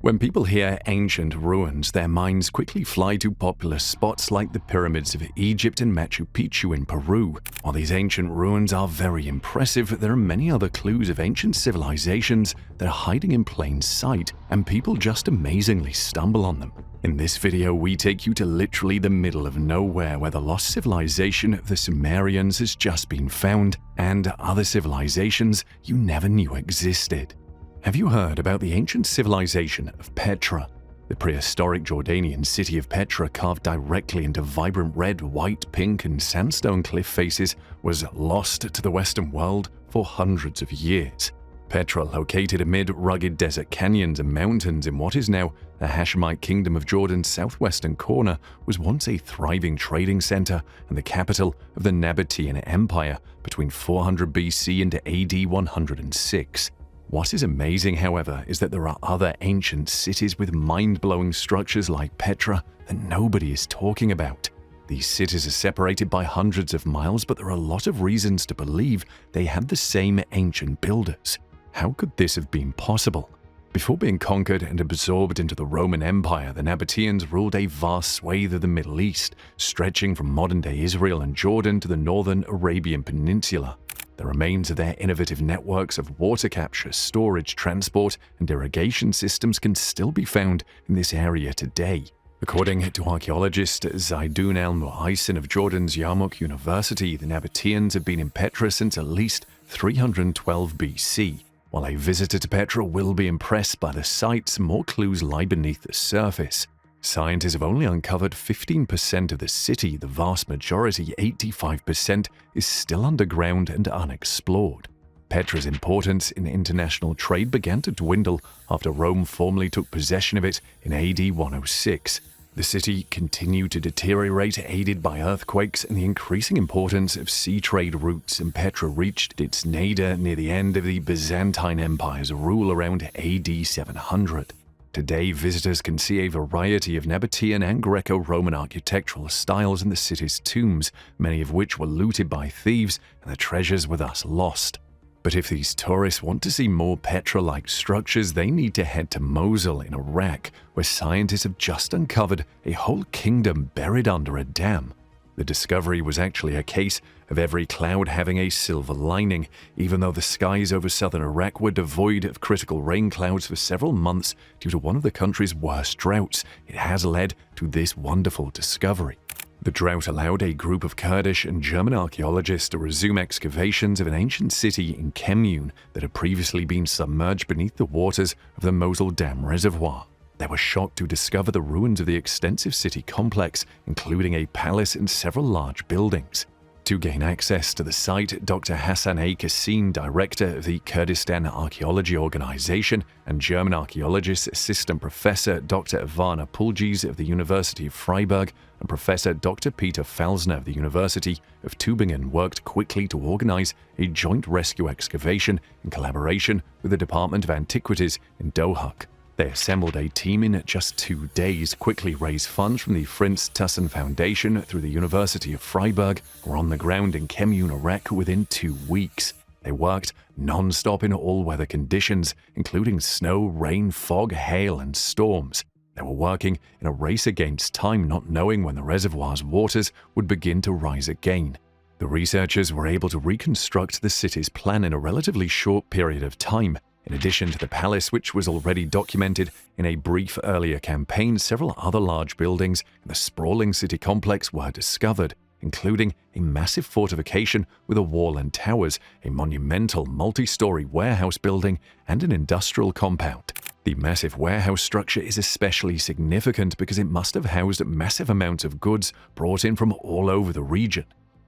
When people hear ancient ruins, their minds quickly fly to popular spots like the pyramids of Egypt and Machu Picchu in Peru. While these ancient ruins are very impressive, there are many other clues of ancient civilizations that are hiding in plain sight, and people just amazingly stumble on them. In this video, we take you to literally the middle of nowhere where the lost civilization of the Sumerians has just been found, and other civilizations you never knew existed. Have you heard about the ancient civilization of Petra? The prehistoric Jordanian city of Petra, carved directly into vibrant red, white, pink, and sandstone cliff faces, was lost to the Western world for hundreds of years. Petra, located amid rugged desert canyons and mountains in what is now the Hashemite Kingdom of Jordan's southwestern corner, was once a thriving trading center and the capital of the Nabatean Empire between 400 BC and AD 106. What is amazing, however, is that there are other ancient cities with mind-blowing structures like Petra that nobody is talking about. These cities are separated by hundreds of miles, but there are a lot of reasons to believe they had the same ancient builders. How could this have been possible? Before being conquered and absorbed into the Roman Empire, the Nabateans ruled a vast swathe of the Middle East, stretching from modern-day Israel and Jordan to the northern Arabian Peninsula. The remains of their innovative networks of water capture, storage, transport, and irrigation systems can still be found in this area today. According to archaeologist Zaidun al-Mu'aysin of Jordan's Yarmouk University, the Nabateans have been in Petra since at least 312 BC. While a visitor to Petra will be impressed by the sights, more clues lie beneath the surface. Scientists have only uncovered 15% of the city. The vast majority, 85%, is still underground and unexplored. Petra's importance in international trade began to dwindle after Rome formally took possession of it in AD 106. The city continued to deteriorate, aided by earthquakes and the increasing importance of sea trade routes, and Petra reached its nadir near the end of the Byzantine Empire's rule around AD 700. Today, visitors can see a variety of Nabatean and Greco-Roman architectural styles in the city's tombs, many of which were looted by thieves, and the treasures were thus lost. But if these tourists want to see more Petra-like structures, they need to head to Mosul in Iraq, where scientists have just uncovered a whole kingdom buried under a dam. The discovery was actually a case of every cloud having a silver lining. Even though the skies over southern Iraq were devoid of critical rain clouds for several months due to one of the country's worst droughts, it has led to this wonderful discovery. The drought allowed a group of Kurdish and German archaeologists to resume excavations of an ancient city in Kemune that had previously been submerged beneath the waters of the Mosul Dam reservoir. They were shocked to discover the ruins of the extensive city complex, including a palace and several large buildings. To gain access to the site, Dr. Hassan A. Kassim, director of the Kurdistan Archaeology Organization, and German archaeologist assistant professor Dr. Ivana Pulgis of the University of Freiburg and Professor Dr. Peter Falsner of the University of Tübingen worked quickly to organize a joint rescue excavation in collaboration with the Department of Antiquities in Dohuk. They assembled a team in just 2 days, quickly raised funds from the Fritz Thyssen Foundation through the University of Freiburg, were on the ground in Kemune, Iraq within 2 weeks. They worked non-stop in all weather conditions, including snow, rain, fog, hail, and storms. They were working in a race against time, not knowing when the reservoir's waters would begin to rise again. The researchers were able to reconstruct the city's plan in a relatively short period of time. In addition to the palace, which was already documented in a brief earlier campaign, several other large buildings in the sprawling city complex were discovered, including a massive fortification with a wall and towers, a monumental multi-story warehouse building, and an industrial compound. The massive warehouse structure is especially significant because it must have housed massive amounts of goods brought in from all over the region.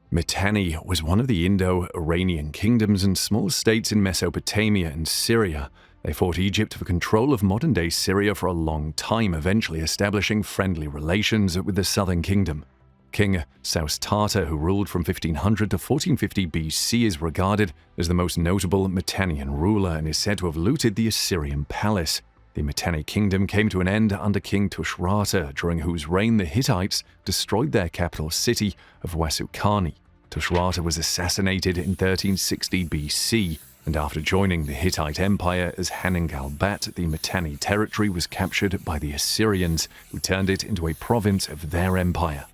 Mitanni was one of the Indo-Iranian kingdoms and small states in Mesopotamia and Syria. They fought Egypt for control of modern-day Syria for a long time, eventually establishing friendly relations with the southern kingdom. King Sous-Tartar, who ruled from 1500 to 1450 BC, is regarded as the most notable Mitannian ruler and is said to have looted the Assyrian palace. The Mitanni kingdom came to an end under King Tushratta, during whose reign the Hittites destroyed their capital city of Wasukani. Tushratta was assassinated in 1360 BC. and after joining the Hittite Empire as Haningalbat, the Mitanni territory was captured by the Assyrians, who turned it into a province of their empire.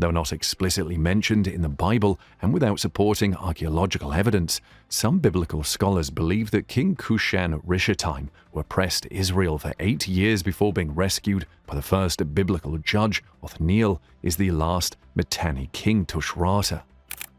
Though not explicitly mentioned in the Bible and without supporting archaeological evidence, some biblical scholars believe that King Kushan-Rishathaim, who oppressed Israel for 8 years before being rescued by the first biblical judge, Othniel, is the last Mitanni king Tushratta.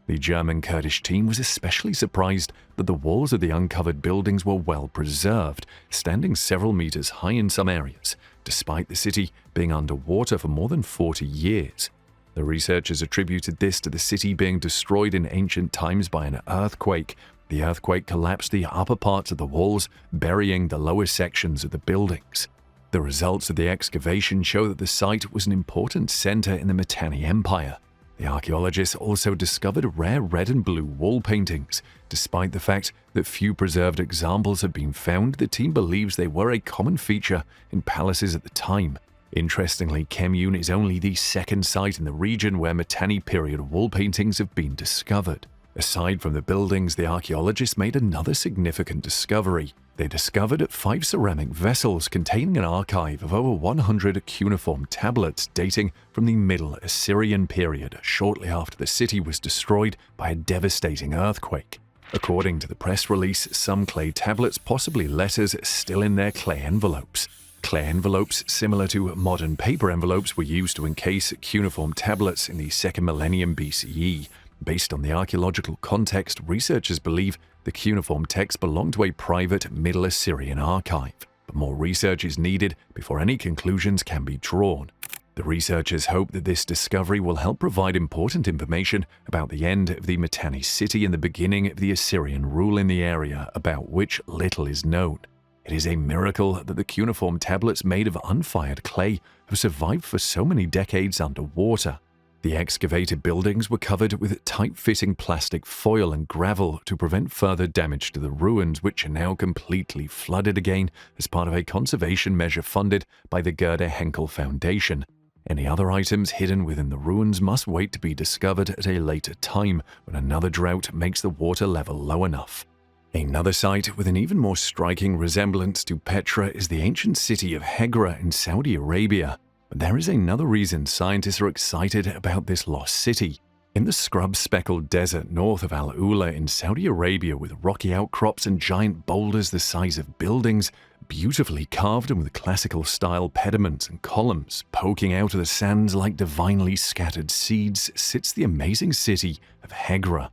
The German Kurdish team was especially surprised that the walls of the uncovered buildings were well preserved, standing several meters high in some areas, despite the city being underwater for more than 40 years. The researchers attributed this to the city being destroyed in ancient times by an earthquake. The earthquake collapsed the upper parts of the walls, burying the lower sections of the buildings. The results of the excavation show that the site was an important center in the Mitanni Empire. The archaeologists also discovered rare red and blue wall paintings. Despite the fact that few preserved examples have been found, the team believes they were a common feature in palaces at the time. Interestingly, Kemyun is only the second site in the region where Mitanni period wall paintings have been discovered. Aside from the buildings, the archaeologists made another significant discovery. They discovered 5 ceramic vessels containing an archive of over 100 cuneiform tablets dating from the Middle Assyrian period, shortly after the city was destroyed by a devastating earthquake. According to the press release, some clay tablets, possibly letters, are still in their clay envelopes. Clay envelopes, similar to modern paper envelopes, were used to encase cuneiform tablets in the 2nd millennium BCE. Based on the archaeological context, researchers believe the cuneiform text belonged to a private Middle Assyrian archive, but more research is needed before any conclusions can be drawn. The researchers hope that this discovery will help provide important information about the end of the Mitanni city and the beginning of the Assyrian rule in the area, about which little is known. It is a miracle that the cuneiform tablets made of unfired clay have survived for so many decades underwater. The excavated buildings were covered with tight-fitting plastic foil and gravel to prevent further damage to the ruins, which are now completely flooded again as part of a conservation measure funded by the Gerda Henkel Foundation. Any other items hidden within the ruins must wait to be discovered at a later time when another drought makes the water level low enough. Another site with an even more striking resemblance to Petra is the ancient city of Hegra in Saudi Arabia. But there is another reason scientists are excited about this lost city. In the scrub-speckled desert north of Al Ula in Saudi Arabia, with rocky outcrops and giant boulders the size of buildings, beautifully carved and with classical-style pediments and columns poking out of the sands like divinely scattered seeds, sits the amazing city of Hegra.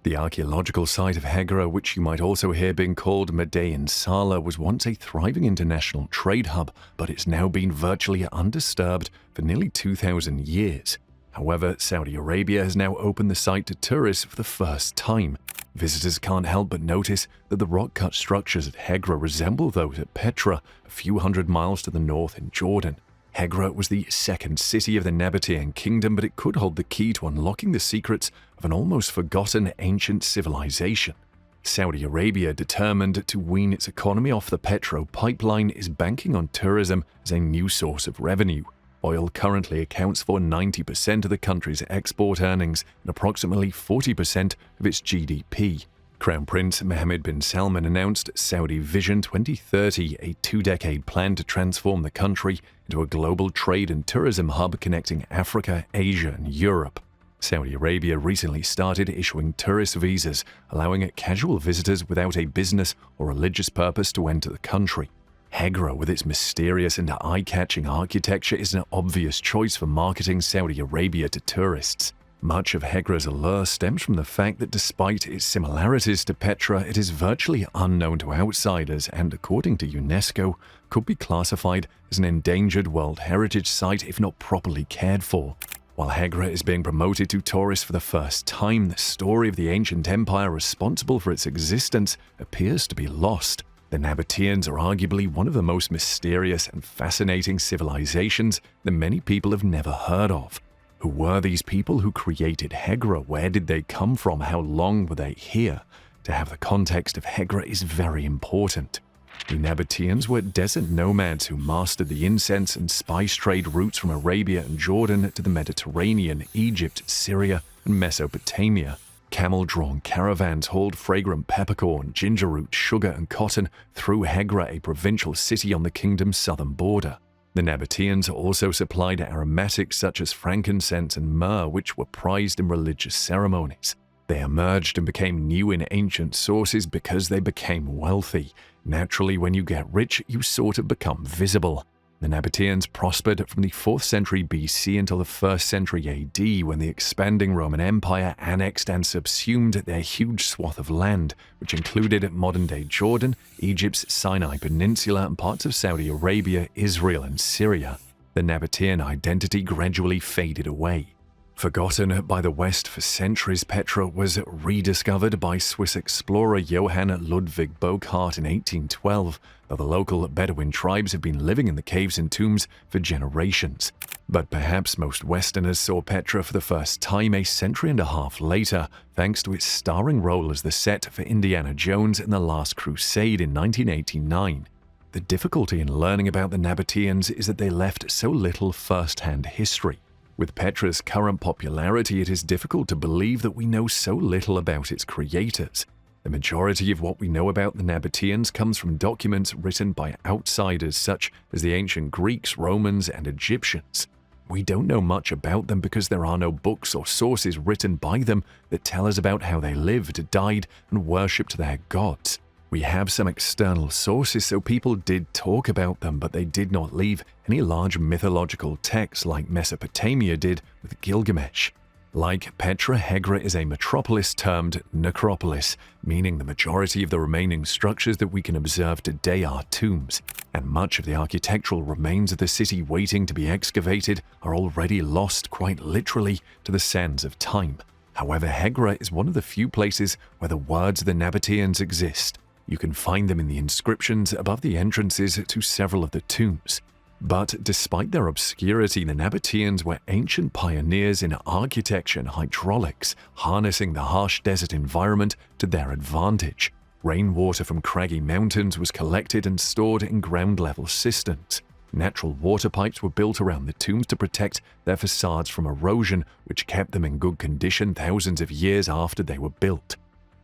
The archaeological site of Hegra, which you might also hear being called Madain Sala, was once a thriving international trade hub, but it's now been virtually undisturbed for nearly 2,000 years. However, Saudi Arabia has now opened the site to tourists for the first time. Visitors can't help but notice that the rock-cut structures at Hegra resemble those at Petra, a few hundred miles to the north in Jordan. Hegra was the second city of the Nabatean kingdom, but it could hold the key to unlocking the secrets of an almost forgotten ancient civilization. Saudi Arabia, determined to wean its economy off the Petro pipeline, is banking on tourism as a new source of revenue. Oil currently accounts for 90% of the country's export earnings and approximately 40% of its GDP. Crown Prince Mohammed bin Salman announced Saudi Vision 2030, a 2-decade plan to transform the country into a global trade and tourism hub connecting Africa, Asia, and Europe. Saudi Arabia recently started issuing tourist visas, allowing casual visitors without a business or religious purpose to enter the country. Hegra, with its mysterious and eye-catching architecture, is an obvious choice for marketing Saudi Arabia to tourists. Much of Hegra's allure stems from the fact that despite its similarities to Petra, it is virtually unknown to outsiders and, according to UNESCO, could be classified as an endangered World Heritage Site if not properly cared for. While Hegra is being promoted to tourists for the first time, the story of the ancient empire responsible for its existence appears to be lost. The Nabateans are arguably one of the most mysterious and fascinating civilizations that many people have never heard of. Who were these people who created Hegra? Where did they come from? How long were they here? To have the context of Hegra is very important. The Nabateans were desert nomads who mastered the incense and spice trade routes from Arabia and Jordan to the Mediterranean, Egypt, Syria, and Mesopotamia. camel-drawn caravans hauled fragrant peppercorn, ginger root, sugar, and cotton through Hegra, a provincial city on the kingdom's southern border. The Nabateans also supplied aromatics such as frankincense and myrrh, which were prized in religious ceremonies. They emerged and became new in ancient sources because they became wealthy. Naturally, when you get rich, you sort of become visible. The Nabateans prospered from the 4th century BC until the 1st century AD, when the expanding Roman Empire annexed and subsumed their huge swath of land, which included modern-day Jordan, Egypt's Sinai Peninsula, and parts of Saudi Arabia, Israel, and Syria. The Nabatean identity gradually faded away. Forgotten by the West for centuries, Petra was rediscovered by Swiss explorer Johann Ludwig Burckhardt in 1812, though the local Bedouin tribes have been living in the caves and tombs for generations. But perhaps most Westerners saw Petra for the first time a century and a half later, thanks to its starring role as the set for Indiana Jones and the Last Crusade in 1989. The difficulty in learning about the Nabateans is that they left so little first-hand history. With Petra's current popularity, it is difficult to believe that we know so little about its creators. The majority of what we know about the Nabateans comes from documents written by outsiders such as the ancient Greeks, Romans, and Egyptians. We don't know much about them because there are no books or sources written by them that tell us about how they lived, died, and worshipped their gods. We have some external sources, so people did talk about them, but they did not leave any large mythological texts like Mesopotamia did with Gilgamesh. Like Petra, Hegra is a metropolis termed necropolis, meaning the majority of the remaining structures that we can observe today are tombs, and much of the architectural remains of the city waiting to be excavated are already lost quite literally to the sands of time. However, Hegra is one of the few places where the words of the Nabateans exist. You can find them in the inscriptions above the entrances to several of the tombs. But despite their obscurity, the Nabateans were ancient pioneers in architecture and hydraulics, harnessing the harsh desert environment to their advantage. Rainwater from craggy mountains was collected and stored in ground-level cisterns. Natural water pipes were built around the tombs to protect their facades from erosion, which kept them in good condition thousands of years after they were built.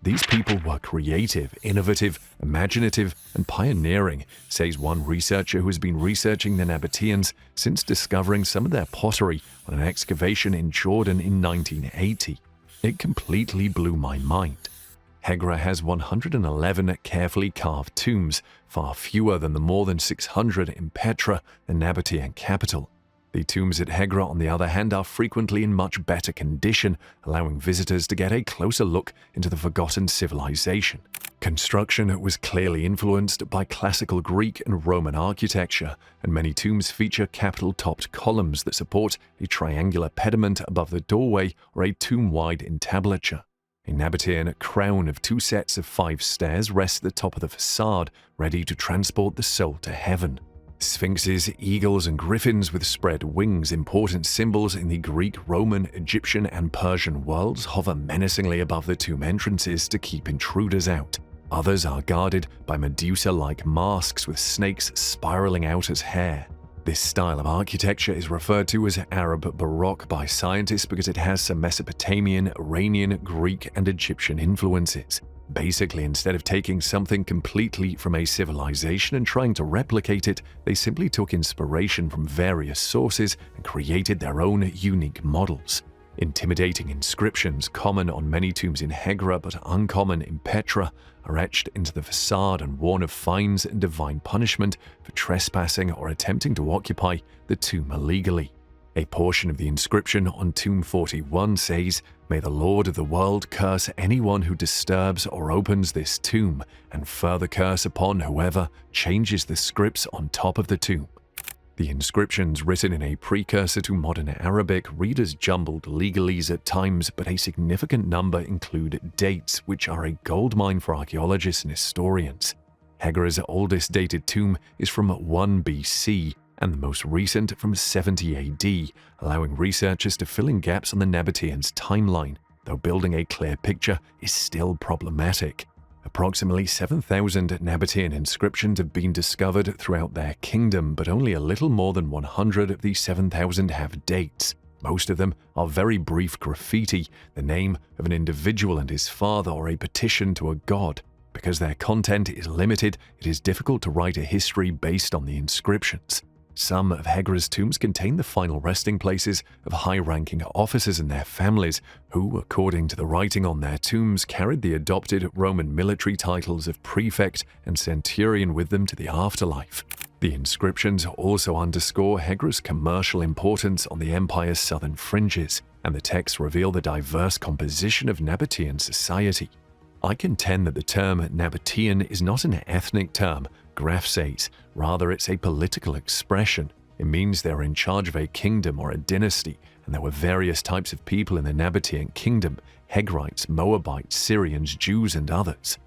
These people were creative, innovative, imaginative, and pioneering, says one researcher who has been researching the Nabateans since discovering some of their pottery on an excavation in Jordan in 1980. It completely blew my mind. Hegra has 111 carefully carved tombs, far fewer than the more than 600 in Petra, the Nabatean capital. The tombs at Hegra, on the other hand, are frequently in much better condition, allowing visitors to get a closer look into the forgotten civilization. Construction was clearly influenced by classical Greek and Roman architecture, and many tombs feature capital-topped columns that support a triangular pediment above the doorway or a tomb-wide entablature. A Nabatean crown of 2 sets of 5 stairs rests at the top of the facade, ready to transport the soul to heaven. Sphinxes, eagles, and griffins with spread wings, important symbols in the Greek, Roman, Egyptian, and Persian worlds, hover menacingly above the tomb entrances to keep intruders out. Others are guarded by Medusa-like masks with snakes spiraling out as hair. This style of architecture is referred to as Arab Baroque by scientists because it has some Mesopotamian, Iranian, Greek, and Egyptian influences. Basically, instead of taking something completely from a civilization and trying to replicate it, they simply took inspiration from various sources and created their own unique models. Intimidating inscriptions, common on many tombs in Hegra but uncommon in Petra, are etched into the facade and warn of fines and divine punishment for trespassing or attempting to occupy the tomb illegally. A portion of the inscription on Tomb 41 says, "May the Lord of the world curse anyone who disturbs or opens this tomb, and further curse upon whoever changes the scripts on top of the tomb." The inscriptions, written in a precursor to modern Arabic, read as jumbled legalese at times, but a significant number include dates, which are a goldmine for archaeologists and historians. Hegra's oldest dated tomb is from 1 BC, and the most recent from 70 AD, allowing researchers to fill in gaps on the Nabateans' timeline, though building a clear picture is still problematic. Approximately 7,000 Nabatean inscriptions have been discovered throughout their kingdom, but only a little more than 100 of these 7,000 have dates. Most of them are very brief graffiti, the name of an individual and his father, or a petition to a god. Because their content is limited, it is difficult to write a history based on the inscriptions. Some of Hegra's tombs contain the final resting places of high-ranking officers and their families, who, according to the writing on their tombs, carried the adopted Roman military titles of prefect and centurion with them to the afterlife. The inscriptions also underscore Hegra's commercial importance on the empire's southern fringes, and the texts reveal the diverse composition of Nabatean society. I contend that the term Nabatean is not an ethnic term, Graf says, rather it's a political expression. It means they are in charge of a kingdom or a dynasty, and there were various types of people in the Nabatean kingdom: Hegrites, Moabites, Syrians, Jews, and others.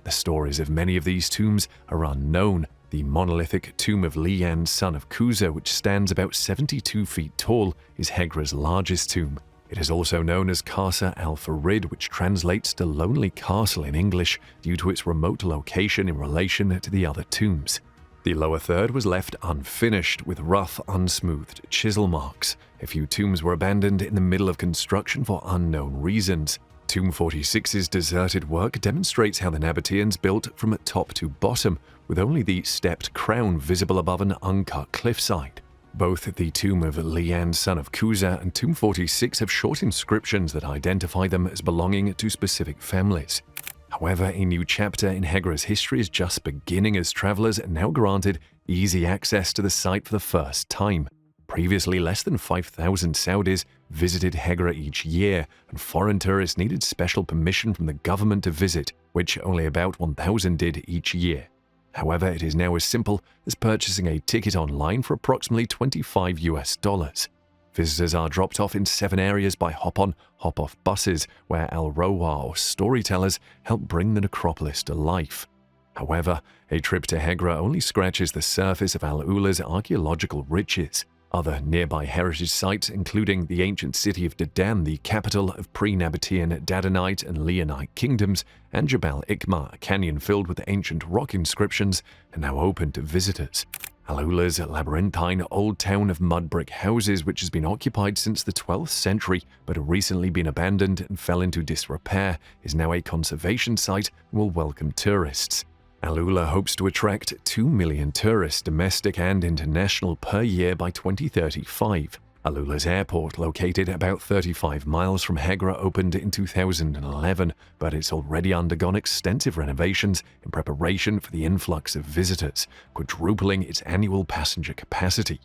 The stories of many of these tombs are unknown. The monolithic tomb of Lian, son of Cuza, which stands about 72 feet tall, is Hegra's largest tomb. It is also known as Casa al-Farid, which translates to Lonely Castle in English due to its remote location in relation to the other tombs. The lower third was left unfinished, with rough, unsmoothed chisel marks. A few tombs were abandoned in the middle of construction for unknown reasons. Tomb 46's deserted work demonstrates how the Nabateans built from top to bottom, with only the stepped crown visible above an uncut cliffside. Both the tomb of Lian, son of Cuza, and Tomb 46 have short inscriptions that identify them as belonging to specific families. However, a new chapter in Hegra's history is just beginning, as travelers are now granted easy access to the site for the first time. Previously, less than 5,000 Saudis visited Hegra each year, and foreign tourists needed special permission from the government to visit, which only about 1,000 did each year. However, it is now as simple as purchasing a ticket online for approximately $25. Visitors are dropped off in 7 areas by hop-on, hop-off buses, where al-Rowa, or storytellers, help bring the necropolis to life. However, a trip to Hegra only scratches the surface of Al-Ula's archaeological riches. Other nearby heritage sites, including the ancient city of Dedan, the capital of pre-Nabatean Dadanite and Leonite kingdoms, and Jabal Ikma, a canyon filled with ancient rock inscriptions, are now open to visitors. Al-Ula's labyrinthine old town of mud brick houses, which has been occupied since the 12th century but had recently been abandoned and fell into disrepair, is now a conservation site and will welcome tourists. Al-Ula hopes to attract 2 million tourists, domestic and international, per year by 2035. Al-Ula's airport, located about 35 miles from Hegra, opened in 2011, but it's already undergone extensive renovations in preparation for the influx of visitors, quadrupling its annual passenger capacity.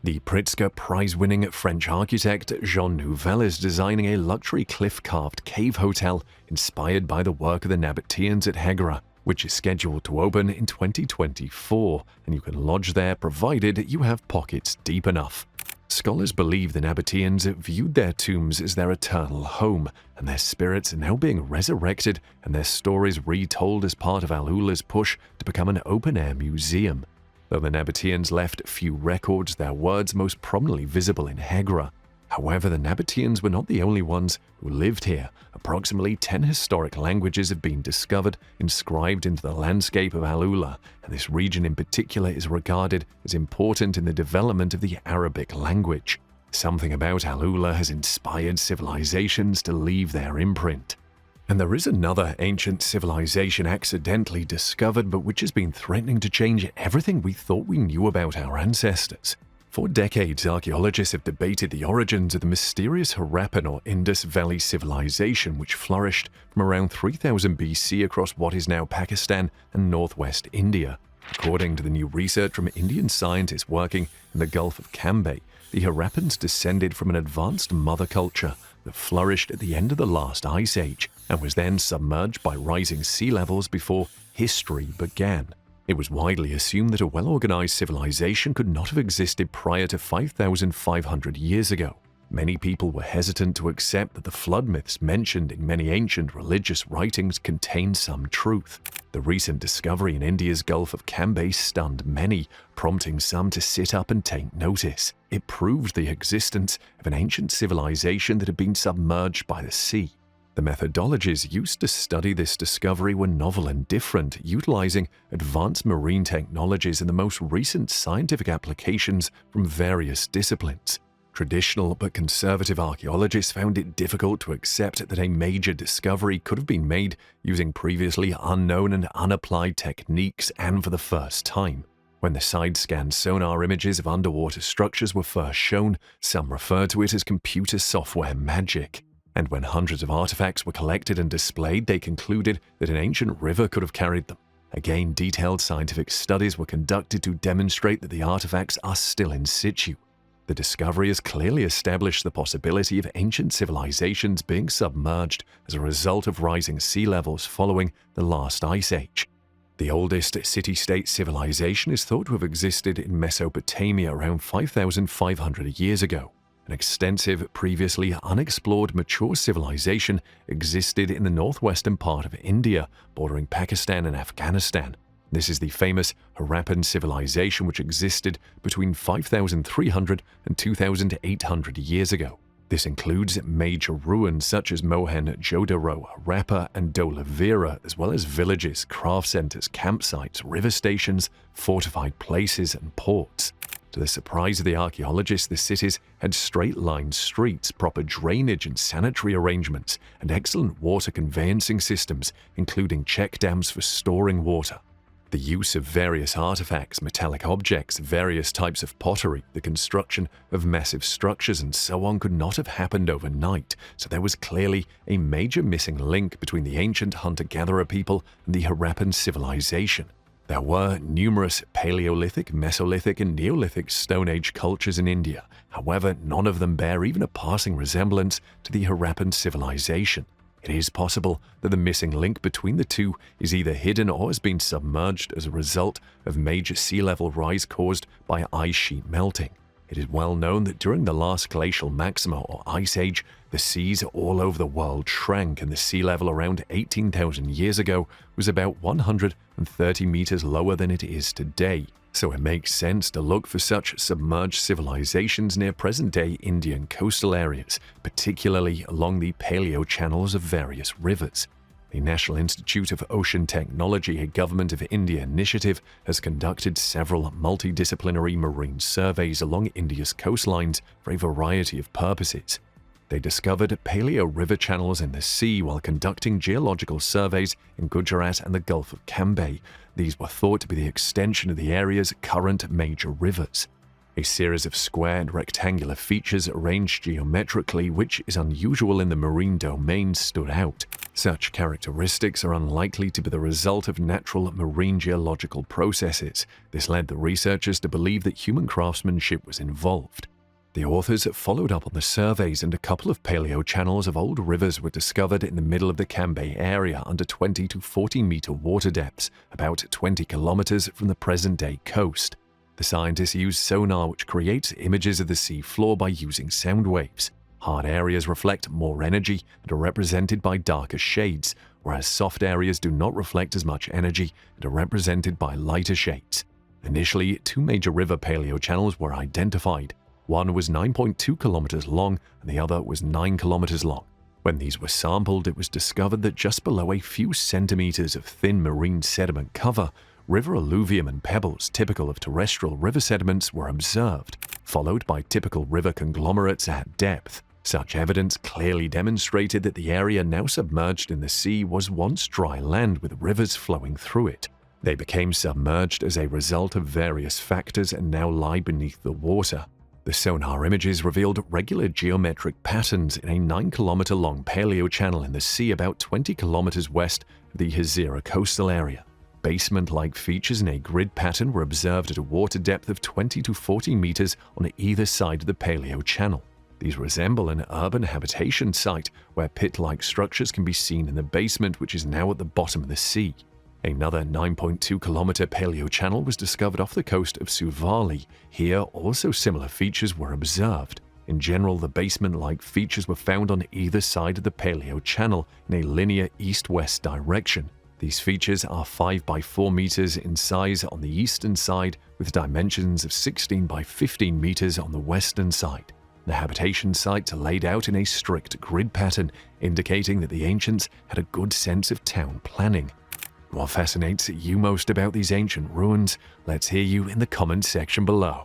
The Pritzker Prize-winning French architect Jean Nouvel is designing a luxury cliff-carved cave hotel inspired by the work of the Nabateans at Hegra, which is scheduled to open in 2024, and you can lodge there provided you have pockets deep enough. Scholars believe the Nabateans viewed their tombs as their eternal home, and their spirits are now being resurrected and their stories retold as part of Al-Ula's push to become an open-air museum. Though the Nabateans left few records, their words most prominently visible in Hegra. However, the Nabateans were not the only ones who lived here. Approximately 10 historic languages have been discovered, inscribed into the landscape of Al-Ula, and this region in particular is regarded as important in the development of the Arabic language. Something about Al-Ula has inspired civilizations to leave their imprint. And there is another ancient civilization accidentally discovered, but which has been threatening to change everything we thought we knew about our ancestors. For decades, archaeologists have debated the origins of the mysterious Harappan or Indus Valley civilization, which flourished from around 3000 BC across what is now Pakistan and northwest India. According to the new research from Indian scientists working in the Gulf of Cambay, the Harappans descended from an advanced mother culture that flourished at the end of the last ice age and was then submerged by rising sea levels before history began. It was widely assumed that a well-organized civilization could not have existed prior to 5,500 years ago. Many people were hesitant to accept that the flood myths mentioned in many ancient religious writings contained some truth. The recent discovery in India's Gulf of Cambay stunned many, prompting some to sit up and take notice. It proved the existence of an ancient civilization that had been submerged by the sea. The methodologies used to study this discovery were novel and different, utilizing advanced marine technologies and the most recent scientific applications from various disciplines. Traditional but conservative archaeologists found it difficult to accept that a major discovery could have been made using previously unknown and unapplied techniques and for the first time. When the side-scan sonar images of underwater structures were first shown, some referred to it as computer software magic. And when hundreds of artifacts were collected and displayed, they concluded that an ancient river could have carried them. Again, detailed scientific studies were conducted to demonstrate that the artifacts are still in situ. The discovery has clearly established the possibility of ancient civilizations being submerged as a result of rising sea levels following the last ice age. The oldest city-state civilization is thought to have existed in Mesopotamia around 5,500 years ago. An extensive, previously unexplored mature civilization existed in the northwestern part of India, bordering Pakistan and Afghanistan. This is the famous Harappan civilization which existed between 5,300 and 2,800 years ago. This includes major ruins such as Mohenjo-daro, Harappa, and Dholavira, as well as villages, craft centers, campsites, river stations, fortified places, and ports. To the surprise of the archaeologists, the cities had straight-line streets, proper drainage and sanitary arrangements, and excellent water conveyancing systems, including check dams for storing water. The use of various artifacts, metallic objects, various types of pottery, the construction of massive structures, and so on could not have happened overnight, so there was clearly a major missing link between the ancient hunter-gatherer people and the Harappan civilization. There were numerous Paleolithic, Mesolithic, and Neolithic Stone Age cultures in India. However, none of them bear even a passing resemblance to the Harappan civilization. It is possible that the missing link between the two is either hidden or has been submerged as a result of major sea level rise caused by ice sheet melting. It is well known that during the last glacial maxima or ice age, the seas all over the world shrank and the sea level around 18,000 years ago was about 130 meters lower than it is today. So it makes sense to look for such submerged civilizations near present-day Indian coastal areas, particularly along the paleo-channels of various rivers. The National Institute of Ocean Technology, a Government of India initiative, has conducted several multidisciplinary marine surveys along India's coastlines for a variety of purposes. They discovered paleo river channels in the sea while conducting geological surveys in Gujarat and the Gulf of Cambay. These were thought to be the extension of the area's current major rivers. A series of square and rectangular features arranged geometrically, which is unusual in the marine domain, stood out. Such characteristics are unlikely to be the result of natural marine geological processes. This led the researchers to believe that human craftsmanship was involved. The authors followed up on the surveys, and a couple of paleo channels of old rivers were discovered in the middle of the Cambay area under 20 to 40 meter water depths, about 20 kilometers from the present-day coast. The scientists used sonar, which creates images of the sea floor by using sound waves. Hard areas reflect more energy and are represented by darker shades, whereas soft areas do not reflect as much energy and are represented by lighter shades. Initially, two major river paleo channels were identified. One was 9.2 kilometers long and the other was 9 kilometers long. When these were sampled, it was discovered that just below a few centimeters of thin marine sediment cover, river alluvium and pebbles typical of terrestrial river sediments were observed, followed by typical river conglomerates at depth. Such evidence clearly demonstrated that the area now submerged in the sea was once dry land with rivers flowing through it. They became submerged as a result of various factors and now lie beneath the water. The sonar images revealed regular geometric patterns in a 9-kilometer-long paleo channel in the sea about 20 kilometers west of the Hazira coastal area. Basement-like features in a grid pattern were observed at a water depth of 20 to 40 meters on either side of the paleo channel. These resemble an urban habitation site where pit-like structures can be seen in the basement, which is now at the bottom of the sea. Another 9.2-kilometer paleo channel was discovered off the coast of Suvali. Here, also similar features were observed. In general, the basement-like features were found on either side of the paleo channel in a linear east-west direction. These features are 5 by 4 meters in size on the eastern side, with dimensions of 16 by 15 meters on the western side. The habitation sites are laid out in a strict grid pattern, indicating that the ancients had a good sense of town planning. What fascinates you most about these ancient ruins? Let's hear you in the comments section below.